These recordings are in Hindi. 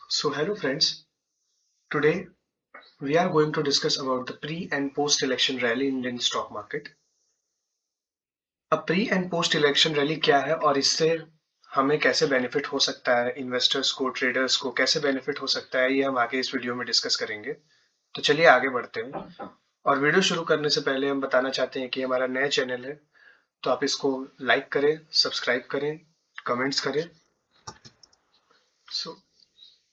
So hello friends, today we are going to discuss about the pre and post election rally in Indian stock market. अब pre and post election rally क्या है और इससे हमें कैसे बेनिफिट हो सकता है, इन्वेस्टर्स को, ट्रेडर्स को कैसे बेनिफिट हो सकता है, ये हम आगे इस वीडियो में डिस्कस करेंगे। तो चलिए आगे बढ़ते हैं। और वीडियो शुरू करने से पहले हम बताना चाहते हैं कि हमारा नया चैनल है, तो आप इसको लाइक करें, सब्सक्राइब करें, कमेंट्स करें। So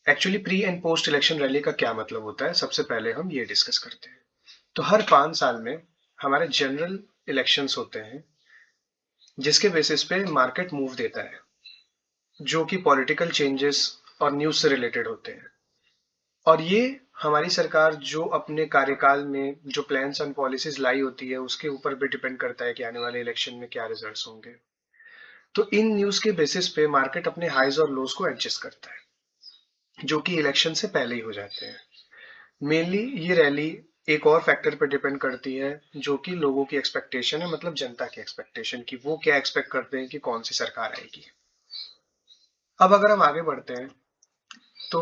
actually pre and post election rally का क्या मतलब होता है, सबसे पहले हम ये डिस्कस करते हैं। तो हर 5 साल में हमारे जनरल इलेक्शंस होते हैं जिसके बेसिस पे मार्केट मूव देता है, जो कि पॉलिटिकल चेंजेस और न्यूज से रिलेटेड होते हैं। और ये हमारी सरकार जो अपने कार्यकाल में जो प्लान्स एंड पॉलिसीज लाई होती है उसके ऊपर भी डिपेंड करता है कि आने वाले इलेक्शन में क्या रिजल्ट्स होंगे। तो इन न्यूज के बेसिस पे मार्केट अपने हाइज और लोज को एडजस्ट करता है, जो कि इलेक्शन से पहले ही हो जाते हैं। मेनली ये रैली एक और फैक्टर पर डिपेंड करती है, जो कि लोगों की एक्सपेक्टेशन है, मतलब जनता की एक्सपेक्टेशन की वो क्या एक्सपेक्ट करते हैं कि कौन सी सरकार आएगी। अब अगर हम आगे बढ़ते हैं तो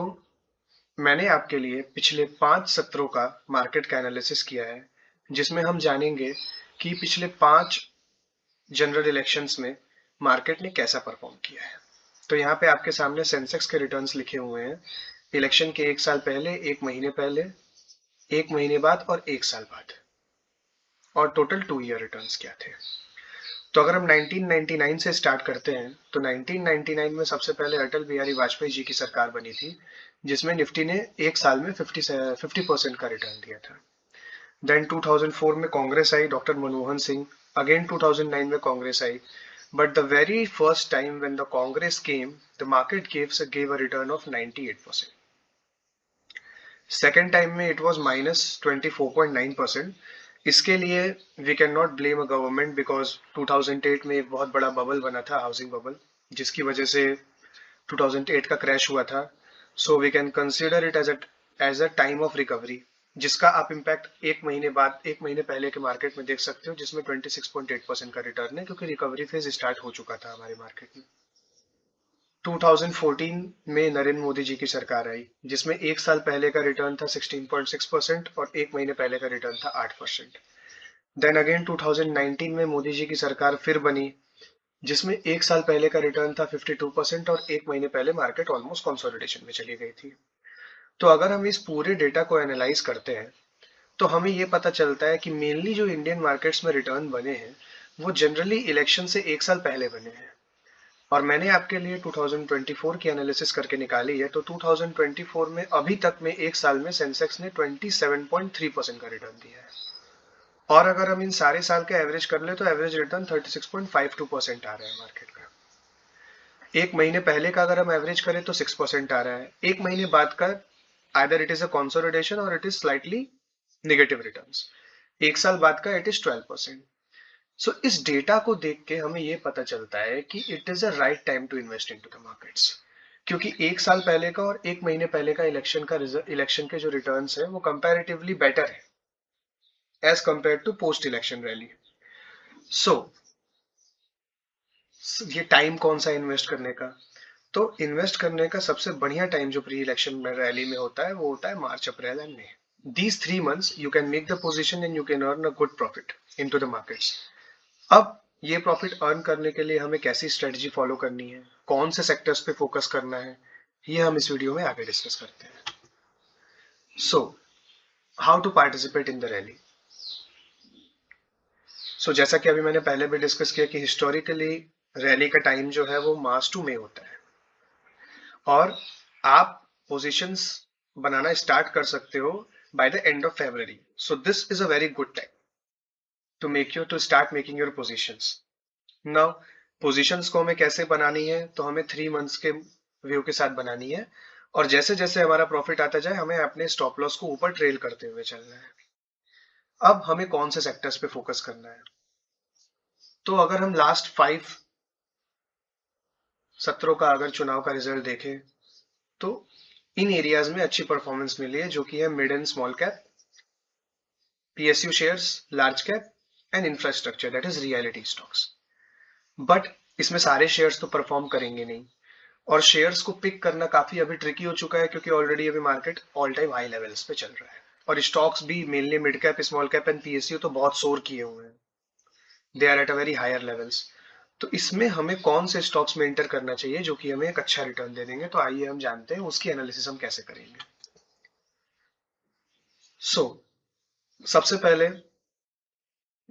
मैंने आपके लिए पिछले 5 सत्रों का मार्केट का एनालिसिस किया है, जिसमें हम जानेंगे कि पिछले 5 जनरल इलेक्शंस में मार्केट ने कैसा परफॉर्म किया है। तो यहाँ पे आपके सामने सेंसेक्स के रिटर्न्स लिखे हुए हैं, इलेक्शन के 1 साल पहले, 1 महीने पहले, 1 महीने बाद और 1 साल बाद, और टोटल 2 ईयर रिटर्न्स क्या थे। तो अगर हम 1999 से स्टार्ट करते हैं तो 1999 में सबसे पहले अटल बिहारी वाजपेयी जी की सरकार बनी थी, जिसमें निफ्टी ने 1 साल में 50% का रिटर्न दिया था। देन 2004 में कांग्रेस आई, डॉक्टर मनमोहन सिंह। अगेन 2009 में कांग्रेस आई, but the very first time when the Congress came, the market gave a return of 98%. Second time में इट वाज -24.9%। इसके लिए we can not blame a government, because 2008 में एक बहुत बड़ा बबल बना था, हाउसिंग बबल, जिसकी वजह से 2008 का क्रैश हुआ था। So we can consider it as a time of recovery, जिसका आप इम्पैक्ट 1 महीने बाद, 1 महीने पहले के मार्केट में देख सकते हो, जिसमें 26.8% का रिटर्न है, क्योंकि रिकवरी फेज स्टार्ट हो चुका था हमारे मार्केट में। 2014 में नरेंद्र मोदी जी की सरकार आई, जिसमें 1 साल पहले का रिटर्न था 16.6% और 1 महीने पहले का रिटर्न था 8%। देन अगेन 2019 में मोदी जी की सरकार फिर बनी, जिसमें 1 साल पहले का रिटर्न था 52% और 1 महीने पहले मार्केट ऑलमोस्ट कंसोलिडेशन में चली गई थी। तो अगर हम इस पूरे डेटा को एनालाइज करते हैं तो हमें ये पता चलता है कि मेनली जो इंडियन मार्केट्स में रिटर्न बने हैं वो जनरली इलेक्शन से 1 साल पहले बने हैं। और मैंने आपके लिए 2024 की एनालिसिस करके निकाली है। तो 2024 में अभी तक में 1 साल में सेंसेक्स ने 27.3% का रिटर्न दिया है, और अगर हम इन सारे साल का एवरेज कर ले तो एवरेज रिटर्न 36.52% आ रहा है मार्केट का। 1 महीने पहले का अगर हम एवरेज करें तो 6% आ रहा है। 1 महीने बाद का either it is a consolidation और it is slightly negative returns. 1 साल बाद का इट इज 12%। सो इस डेटा को देख के हमें ये पता चलता है कि it is a right time to invest into the markets, क्योंकि 1 साल पहले का और 1 महीने पहले का इलेक्शन के जो रिटर्न्स है वो कंपैरेटिवली बेटर है as compare to post election rally. So ये टाइम कौन सा इन्वेस्ट करने का, तो इन्वेस्ट करने का सबसे बढ़िया टाइम जो प्री इलेक्शन में रैली में होता है वो होता है March, April and May. These 3 months you can make the position and you can earn a good profit into the markets. अब ये प्रॉफिट अर्न करने के लिए हमें कैसी स्ट्रेटजी फॉलो करनी है, कौन से सेक्टर्स पे फोकस करना है, ये हम इस वीडियो में आगे डिस्कस करते हैं। So how to participate in the rally. So जैसा कि अभी मैंने पहले भी डिस्कस किया कि हिस्टोरिकली रैली का टाइम जो है वो मार्च टू मई होता है, और आप पोजीशंस बनाना स्टार्ट कर सकते हो by the end of February। So this is a very good time to start making your positions. Now positions को हमें कैसे बनानी है, तो हमें 3 months के व्यू के साथ बनानी है, और जैसे जैसे हमारा प्रॉफिट आता जाए हमें अपने स्टॉप लॉस को ऊपर ट्रेल करते हुए चलना है। अब हमें कौन से सेक्टर्स पे फोकस करना है, तो अगर हम लास्ट 5 सत्रों का अगर चुनाव का रिजल्ट देखें तो इन एरियाज में अच्छी परफॉर्मेंस मिली है, जो कि है mid and small cap, PSU shares, large cap and infrastructure, that is reality stocks. But इसमें सारे शेयर्स तो परफॉर्म करेंगे नहीं, और शेयर्स को पिक करना काफी अभी ट्रिकी हो चुका है, क्योंकि ऑलरेडी अभी market all time high levels पे चल रहा है, और स्टॉक्स भी mainly mid cap, small cap and PSU तो बहुत सोर किए हुए हैं, they are at a very higher levels. तो इसमें हमें कौन से स्टॉक्स में एंटर करना चाहिए जो कि हमें एक अच्छा रिटर्न दे देंगे, तो आइए हम जानते हैं उसकी एनालिसिस हम कैसे करेंगे। सो सबसे पहले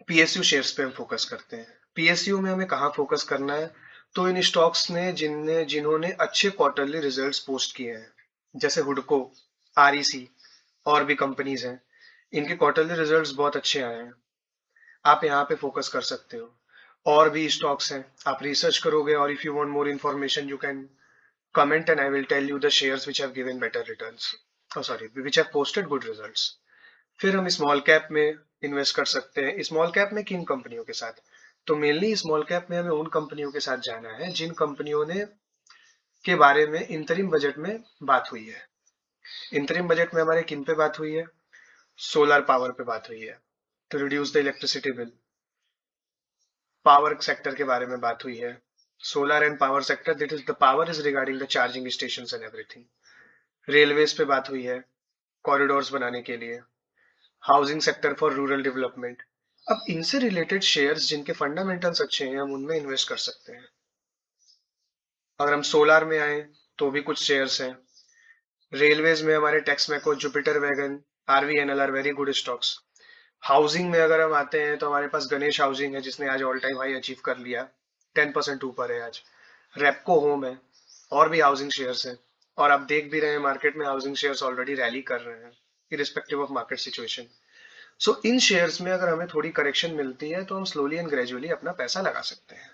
पीएसयू शेयर्स पे हम फोकस करते हैं। पीएसयू में हमें कहाँ फोकस करना है, तो इन स्टॉक्स ने जिन्होंने अच्छे क्वार्टरली रिजल्ट्स पोस्ट किए हैं, जैसे हुडको, आरईसी और भी कंपनीज हैं, इनके क्वार्टरली रिजल्ट्स बहुत अच्छे आए हैं, आप यहाँ पे फोकस कर सकते हो। और भी स्टॉक्स हैं, आप रिसर्च करोगे, और if you want more information you can comment and I will tell you the shares which have given better returns. Oh sorry, which have posted good results. फिर हम स्मॉल कैप में इन्वेस्ट कर सकते हैं। स्मॉल कैप में किन कंपनियों के साथ, तो मेनली स्मॉल कैप में हमें उन कंपनियों के साथ जाना है जिन कंपनियों ने के बारे में इंतरिम बजट में बात हुई है। इंतरिम बजट में हमारे किन पे बात हुई है, सोलर पावर पे बात हुई है, to reduce the electricity bill. Power sector के बारे में बात हुई है, solar and power sector, that is the power is regarding the charging station and everything. Railways पे बात हुई है, कॉरिडोर्स बनाने के लिए। Housing sector for rural development. अब इनसे रिलेटेड शेयर्स जिनके फंडामेंटल्स अच्छे हैं हम उनमें इन्वेस्ट कर सकते हैं। अगर हम सोलार में आए तो भी कुछ शेयर्स हैं। रेलवेज में हमारे Texmaco, Jupiter wagon, RVNL are very good stocks. Housing में अगर हम आते हैं तो हमारे पास गणेश हाउसिंग है, जिसने आज ऑल टाइम हाई अचीव कर लिया, 10% ऊपर है आज। रेपको होम है, और भी हाउसिंग शेयर्स हैं, और आप देख भी रहे हैं मार्केट में हाउसिंग शेयर्स ऑलरेडी रैली कर रहे हैं irrespective of market situation. So in shares में अगर हमें थोड़ी करेक्शन मिलती है तो हम स्लोली एंड ग्रेजुअली अपना पैसा लगा सकते हैं।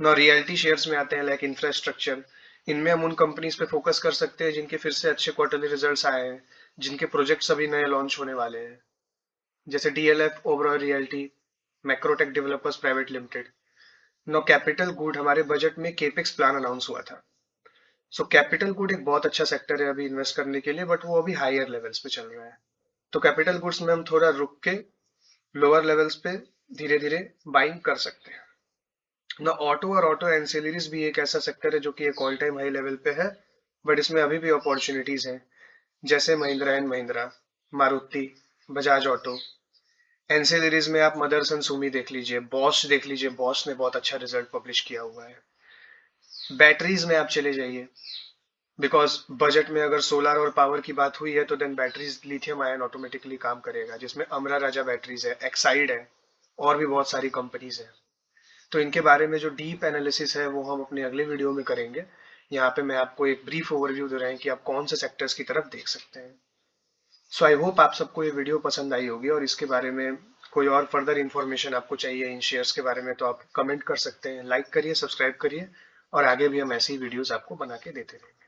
ना रियलिटी शेयर्स में आते हैं, लाइक इंफ्रास्ट्रक्चर। इनमें हम उन कंपनीज पे फोकस कर सकते हैं जिनके फिर से अच्छे क्वार्टरली रिजल्ट्स आए हैं, जिनके प्रोजेक्ट्स अभी नए लॉन्च होने वाले हैं, जैसे DLF, Oberoi realty, Macrotech developers private limited. No capital good, हमारे बजट में केपेक्स प्लान अनाउंस हुआ था। सो कैपिटल गुड एक बहुत अच्छा सेक्टर है अभी इन्वेस्ट करने के लिए, बट वो अभी हायर लेवल्स पे चल रहा है, तो कैपिटल गुड्स में हम थोड़ा रुक के लोअर लेवल्स पे धीरे धीरे बाइंग कर सकते हैं ना। ऑटो और ऑटो एंसिलरीज भी एक ऐसा सेक्टर है जो कि एक ऑल टाइम हाई लेवल पे है, बट इसमें अभी भी अपॉर्चुनिटीज हैं, जैसे Mahindra and Mahindra, Maruti, Bajaj auto. Ancillaries में आप मदरसन सुमी देख लीजिए, बॉश देख लीजिए, बॉश ने बहुत अच्छा रिजल्ट पब्लिश किया हुआ है। बैटरीज में आप चले जाइए, बिकॉज बजट में अगर सोलर और पावर की बात हुई है तो then batteries lithium ion automatically काम करेगा, जिसमें अमरा राजा बैटरीज है, एक्साइड है, और भी बहुत सारी कंपनीज है। तो इनके बारे में जो डीप एनालिसिस है वो हम अपने अगले वीडियो में करेंगे। यहाँ पे मैं आपको एक ब्रीफ ओवरव्यू दे रहा हूँ कि आप कौन से सेक्टर्स की तरफ देख सकते हैं। सो आई होप आप सबको ये वीडियो पसंद आई होगी, और इसके बारे में कोई और फर्दर इन्फॉर्मेशन आपको चाहिए इन शेयर्स के बारे में तो आप कमेंट कर सकते हैं। लाइक करिए, सब्सक्राइब करिए, और आगे भी हम ऐसी वीडियोस आपको बना के देते रहेंगे।